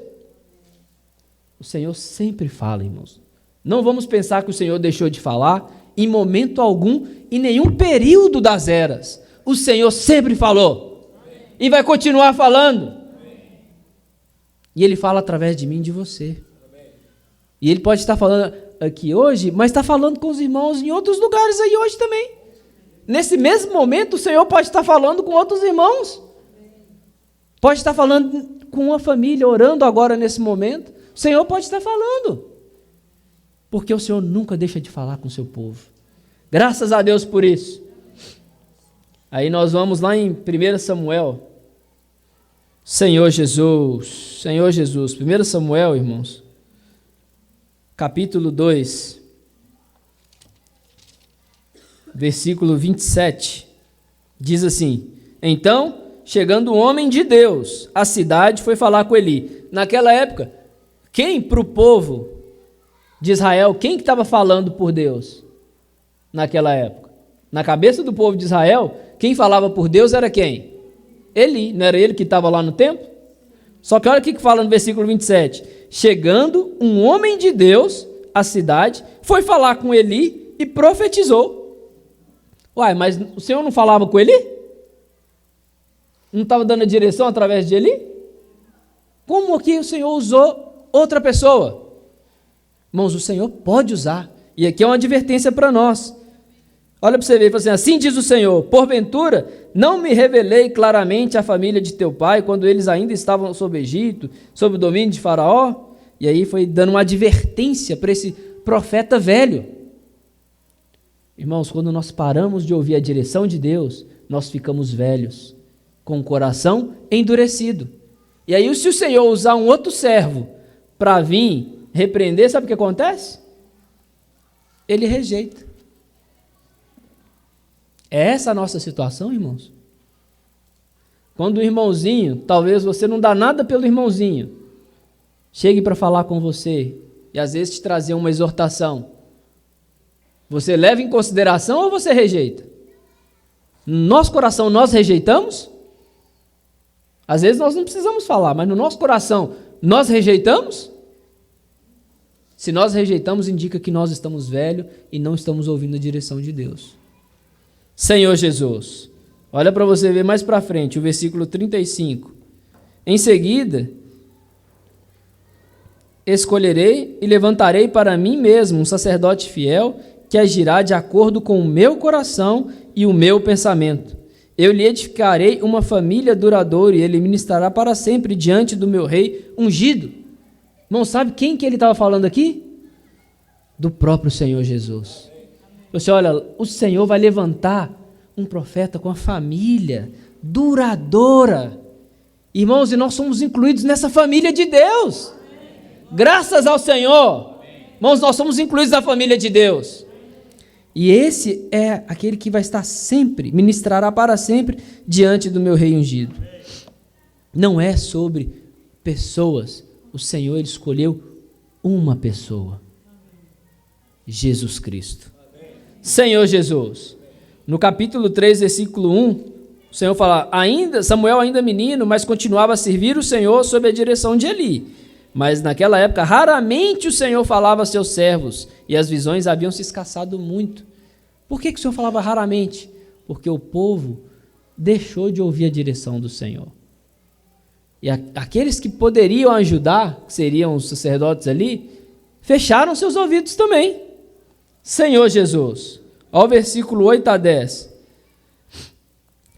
O Senhor sempre fala, irmãos. Não vamos pensar que o Senhor deixou de falar em momento algum, em nenhum período das eras. O Senhor sempre falou. E vai continuar falando. E Ele fala através de mim e de você. E Ele pode estar falando aqui hoje, mas está falando com os irmãos em outros lugares aí hoje também. Nesse mesmo momento, o Senhor pode estar falando com outros irmãos. Pode estar falando com uma família, orando agora nesse momento. O Senhor pode estar falando. Porque o Senhor nunca deixa de falar com o seu povo. Graças a Deus por isso. Aí nós vamos lá em 1 Samuel. Senhor Jesus, 1 Samuel, irmãos, capítulo 2, versículo 27, diz assim: então, chegando um homem de Deus à cidade, foi falar com Eli. Naquela época, quem para o povo de Israel, quem que estava falando por Deus? Naquela época, na cabeça do povo de Israel, quem falava por Deus era quem? Eli, não era ele que estava lá no templo? Só que olha o que fala no versículo 27. Chegando um homem de Deus à cidade, foi falar com Eli e profetizou. Uai, mas o Senhor não falava com Eli? Não estava dando a direção através de Eli? Como que o Senhor usou outra pessoa? Irmãos, o Senhor pode usar. E aqui é uma advertência para nós. Olha para você ver, assim diz o Senhor: porventura não me revelei claramente à família de teu pai, quando eles ainda estavam sob Egito, sob o domínio de Faraó? E aí foi dando uma advertência para esse profeta velho. Irmãos, quando nós paramos de ouvir a direção de Deus, nós ficamos velhos, com o coração endurecido. E aí se o Senhor usar um outro servo para vir repreender, sabe o que acontece? Ele rejeita. É essa a nossa situação, irmãos? Quando o irmãozinho, talvez você não dá nada pelo irmãozinho, chegue para falar com você e às vezes te trazer uma exortação, você leva em consideração ou você rejeita? No nosso coração nós rejeitamos? Às vezes nós não precisamos falar, mas no nosso coração nós rejeitamos? Se nós rejeitamos, indica que nós estamos velhos e não estamos ouvindo a direção de Deus. Senhor Jesus, olha para você ver mais para frente, o versículo 35. Em seguida, escolherei e levantarei para mim mesmo um sacerdote fiel que agirá de acordo com o meu coração e o meu pensamento. Eu lhe edificarei uma família duradoura e ele ministrará para sempre diante do meu rei ungido. Irmão, sabe quem que ele estava falando aqui? Do próprio Senhor Jesus. Você olha, o Senhor vai levantar um profeta com a família duradoura. Irmãos, e nós somos incluídos nessa família de Deus. Graças ao Senhor. Irmãos, nós somos incluídos na família de Deus. E esse é aquele que vai estar sempre, ministrará para sempre diante do meu rei ungido. Não é sobre pessoas. O Senhor ele escolheu uma pessoa. Jesus Cristo. Senhor Jesus. No capítulo 3, versículo 1, o Senhor fala, Samuel ainda menino, mas continuava a servir o Senhor sob a direção de Eli. Mas naquela época, raramente o Senhor falava a seus servos, e as visões haviam se escassado muito. Por que o Senhor falava raramente? Porque o povo deixou de ouvir a direção do Senhor. E aqueles que poderiam ajudar, que seriam os sacerdotes ali, fecharam seus ouvidos também. Senhor Jesus, ao versículo 8 a 10.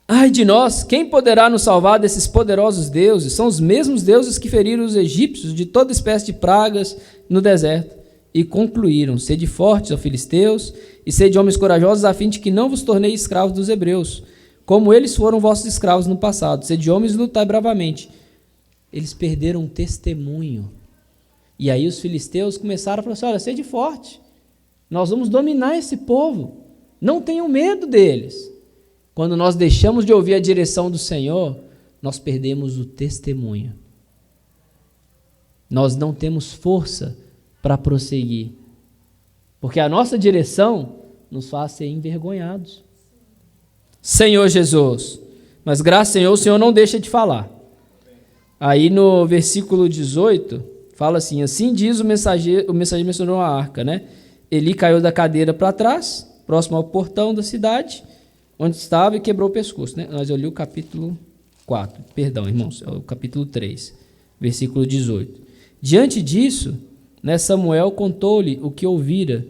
Ai de nós, quem poderá nos salvar desses poderosos deuses? São os mesmos deuses que feriram os egípcios de toda espécie de pragas no deserto. E concluíram, sede fortes, ó filisteus, e sede homens corajosos, a fim de que não vos torneis escravos dos hebreus, como eles foram vossos escravos no passado. Sede homens e lutai bravamente. Eles perderam um testemunho. E aí os filisteus começaram a falar assim, olha, sede forte, nós vamos dominar esse povo, não tenham medo deles. Quando nós deixamos de ouvir a direção do Senhor, nós perdemos o testemunho. Nós não temos força para prosseguir, porque a nossa direção nos faz ser envergonhados. Senhor Jesus, mas graças ao Senhor, o Senhor não deixa de falar. Aí no versículo 18, fala assim, assim diz o mensageiro mencionou a arca, né? Eli caiu da cadeira para trás, próximo ao portão da cidade, onde estava e quebrou o pescoço, né? Mas eu li o capítulo 4, perdão, irmãos, é o capítulo 3, versículo 18. Diante disso, né, Samuel contou-lhe o que ouvira,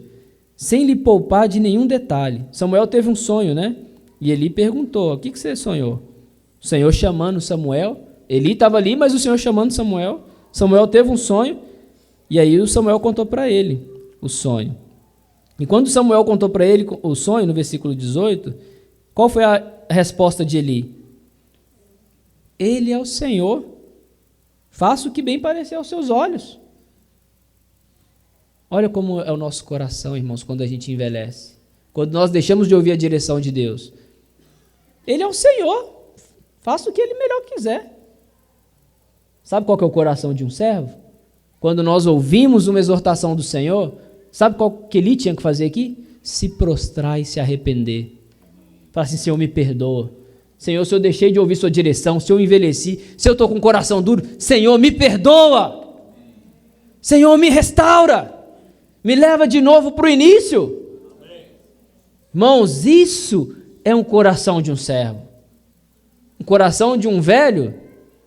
sem lhe poupar de nenhum detalhe. Samuel teve um sonho, né? E Eli perguntou, o que você sonhou? O Senhor chamando Samuel, Eli estava ali, mas o Senhor chamando Samuel. Samuel teve um sonho, e aí o Samuel contou para ele o sonho. E quando Samuel contou para ele o sonho, no versículo 18, qual foi a resposta de Eli? Ele é o Senhor, faça o que bem parecer aos seus olhos. Olha como é o nosso coração, irmãos, quando a gente envelhece. Quando nós deixamos de ouvir a direção de Deus. Ele é o Senhor, faça o que Ele melhor quiser. Sabe qual que é o coração de um servo? Quando nós ouvimos uma exortação do Senhor, sabe qual que Eli tinha que fazer aqui? Se prostrar e se arrepender. Falar assim, Senhor, me perdoa. Senhor, se eu deixei de ouvir sua direção, se eu envelheci, se eu estou com o coração duro, Senhor, me perdoa. Senhor, me restaura. Me leva de novo para o início. Irmãos, isso é um coração de um servo. Um coração de um velho,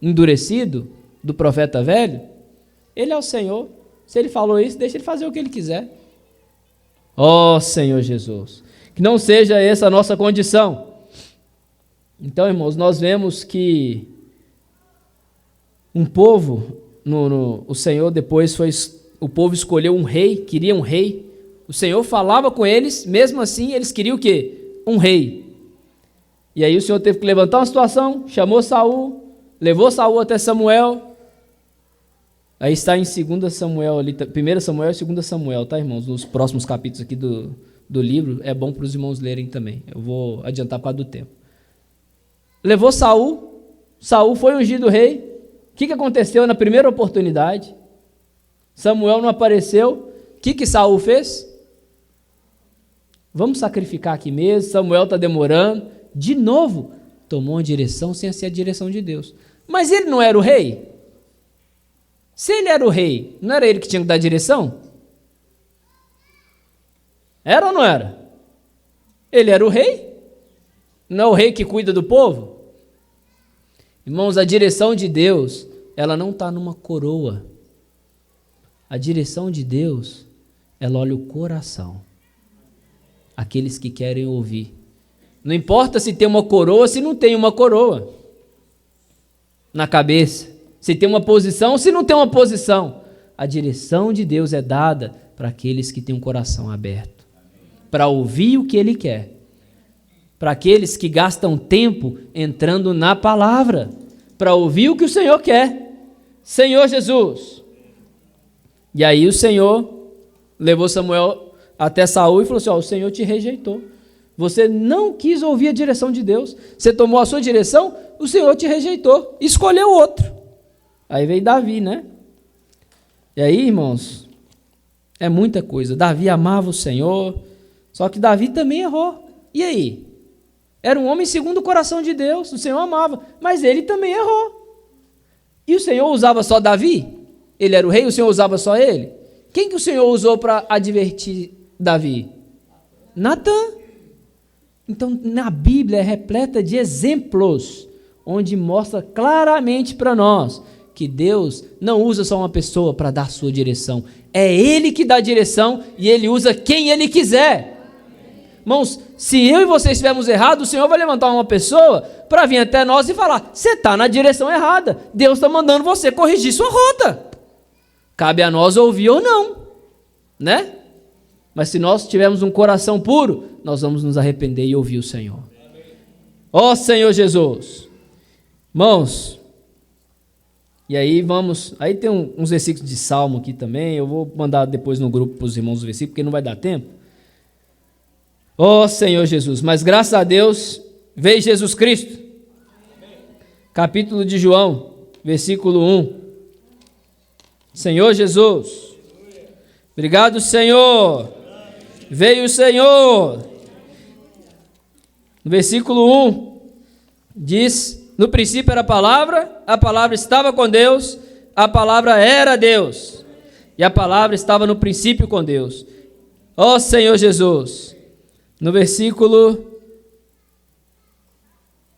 endurecido, do profeta velho. Ele é o Senhor. Se ele falou isso, deixa ele fazer o que ele quiser. Ó Senhor Jesus. Que não seja essa a nossa condição. Então, irmãos, nós vemos que um povo, o Senhor depois o povo escolheu um rei, queria um rei. O Senhor falava com eles, mesmo assim eles queriam o quê? Um rei. E aí o Senhor teve que levantar uma situação, chamou Saul, levou Saul até Samuel. Aí está em 2 Samuel, ali, 1 Samuel e 2 Samuel, tá, irmãos? Nos próximos capítulos aqui do livro, é bom para os irmãos lerem também. Eu vou adiantar por causa do tempo. Levou Saul, Saul foi ungido rei. O que aconteceu na primeira oportunidade? Samuel não apareceu. O que Saul fez? Vamos sacrificar aqui mesmo, Samuel está demorando. De novo, tomou uma direção sem ser a direção de Deus. Mas ele não era o rei? Se ele era o rei, não era ele que tinha que dar direção? Era ou não era? Ele era o rei? Não é o rei que cuida do povo? Irmãos, a direção de Deus, ela não está numa coroa. A direção de Deus, ela olha o coração. Aqueles que querem ouvir. Não importa se tem uma coroa ou se não tem uma coroa na cabeça. Se tem uma posição ou se não tem uma posição. A direção de Deus é dada para aqueles que têm um coração aberto. Para ouvir o que Ele quer. Para aqueles que gastam tempo entrando na palavra. Para ouvir o que o Senhor quer. Senhor Jesus. E aí o Senhor levou Samuel até Saul e falou assim, ó, o Senhor te rejeitou. Você não quis ouvir a direção de Deus. Você tomou a sua direção, o Senhor te rejeitou. Escolheu outro. Aí veio Davi, né? E aí, irmãos, é muita coisa. Davi amava o Senhor, só que Davi também errou. E aí? Era um homem segundo o coração de Deus, o Senhor amava, mas ele também errou. E o Senhor usava só Davi? Ele era o rei, o Senhor usava só ele? Quem que o Senhor usou para advertir Davi? Natã. Então, na Bíblia é repleta de exemplos, onde mostra claramente para nós que Deus não usa só uma pessoa para dar sua direção. É Ele que dá a direção e Ele usa quem Ele quiser. Irmãos, se eu e você estivermos errados, o Senhor vai levantar uma pessoa para vir até nós e falar, você está na direção errada. Deus está mandando você corrigir sua rota. Cabe a nós ouvir ou não, né? Mas se nós tivermos um coração puro, nós vamos nos arrepender e ouvir o Senhor. Ó Senhor Jesus. Irmãos, e aí vamos, aí tem uns versículos de Salmo aqui também, eu vou mandar depois no grupo para os irmãos os versículos, porque não vai dar tempo. Ó Senhor Jesus, mas graças a Deus, veio Jesus Cristo. Capítulo de João, versículo 1. Senhor Jesus, obrigado Senhor, veio o Senhor. No versículo 1, diz, no princípio era a palavra estava com Deus, a palavra era Deus, e a palavra estava no princípio com Deus. Ó Senhor Jesus, no versículo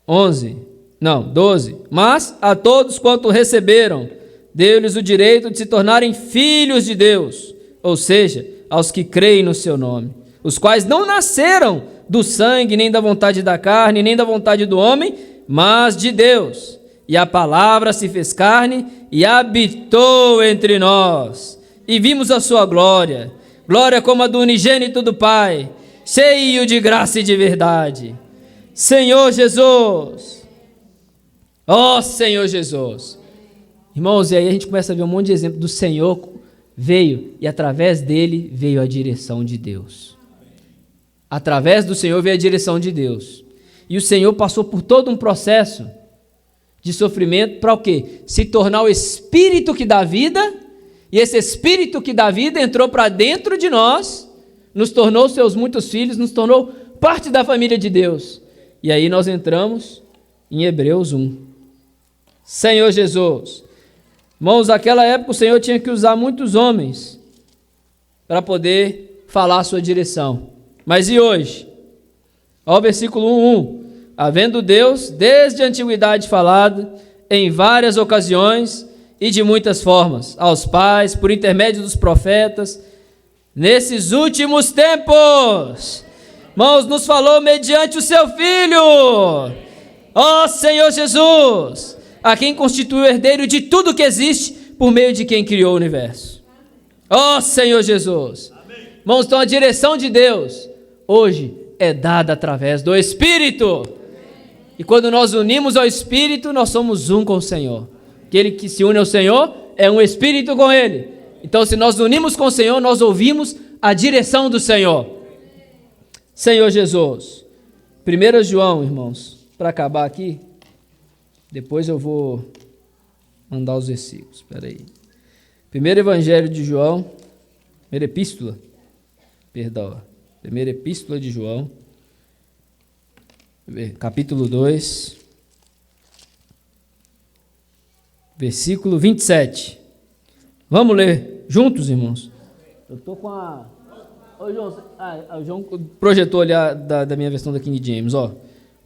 12, mas a todos quanto receberam, deu-lhes o direito de se tornarem filhos de Deus, ou seja, aos que creem no seu nome, os quais não nasceram do sangue, nem da vontade da carne, nem da vontade do homem, mas de Deus. E a palavra se fez carne e habitou entre nós, e vimos a sua glória, glória como a do unigênito do Pai, cheio de graça e de verdade. Senhor Jesus, ó Senhor Jesus. Irmãos, e aí a gente começa a ver um monte de exemplo do Senhor veio, e através dele veio a direção de Deus. Através do Senhor veio a direção de Deus. E o Senhor passou por todo um processo de sofrimento para o quê? Se tornar o Espírito que dá vida, e esse Espírito que dá vida entrou para dentro de nós, nos tornou seus muitos filhos, nos tornou parte da família de Deus. E aí nós entramos em Hebreus 1. Senhor Jesus. Irmãos, naquela época o Senhor tinha que usar muitos homens para poder falar a sua direção. Mas e hoje? Olha o versículo 1. Havendo Deus, desde a antiguidade falado, em várias ocasiões e de muitas formas, aos pais, por intermédio dos profetas, nesses últimos tempos, irmãos, nos falou mediante o seu Filho, ó Senhor Jesus, a quem constitui o herdeiro de tudo que existe, por meio de quem criou o universo. Ó Senhor Jesus. Amém. Irmãos, então a direção de Deus, hoje, é dada através do Espírito. E quando nós unimos ao Espírito, nós somos um com o Senhor. Aquele que se une ao Senhor, é um Espírito com Ele. Então, se nós unimos com o Senhor, nós ouvimos a direção do Senhor. Senhor Jesus. 1 João, irmãos, para acabar aqui, depois eu vou mandar os versículos. Espera aí. Primeiro Evangelho de João, primeira epístola, primeira epístola de João, capítulo 2, versículo 27. Vamos ler juntos, irmãos? Eu estou com a... Ô, João, o João projetou ali da minha versão da King James, ó.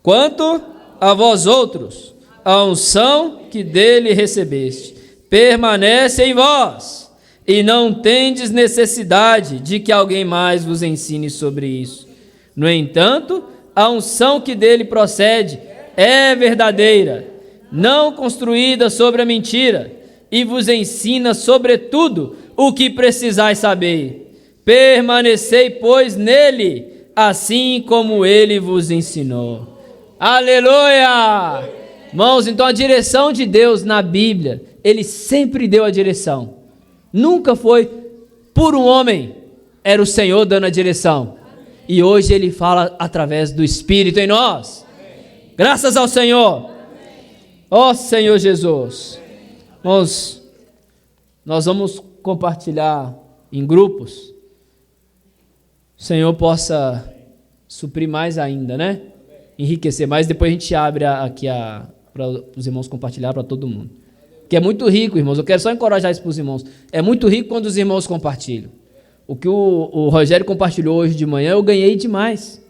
Quanto a vós outros, a unção que dele recebeste permanece em vós, e não tendes necessidade de que alguém mais vos ensine sobre isso. No entanto, a unção que dele procede é verdadeira, não construída sobre a mentira, e vos ensina sobretudo o que precisais saber. Permanecei, pois, nele, assim como ele vos ensinou. Aleluia! Irmãos, então a direção de Deus na Bíblia, ele sempre deu a direção. Nunca foi por um homem, era o Senhor dando a direção. E hoje ele fala através do Espírito em nós. Graças ao Senhor. Ó Senhor Jesus. Irmãos, nós vamos compartilhar em grupos. O Senhor possa suprir mais ainda, né? Enriquecer mais. Depois a gente abre aqui para os irmãos compartilhar para todo mundo. Que é muito rico, irmãos. Eu quero só encorajar isso para os irmãos. É muito rico quando os irmãos compartilham. O que o Rogério compartilhou hoje de manhã, eu ganhei demais.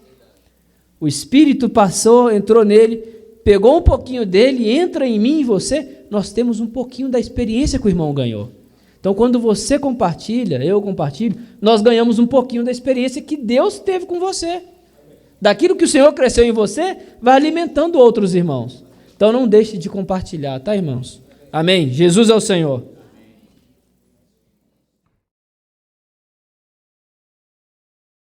O Espírito passou, entrou nele, pegou um pouquinho dele, entra em mim e você, nós temos um pouquinho da experiência que o irmão ganhou. Então, quando você compartilha, eu compartilho, nós ganhamos um pouquinho da experiência que Deus teve com você. Daquilo que o Senhor cresceu em você, vai alimentando outros irmãos. Então, não deixe de compartilhar, tá, irmãos? Amém? Jesus é o Senhor.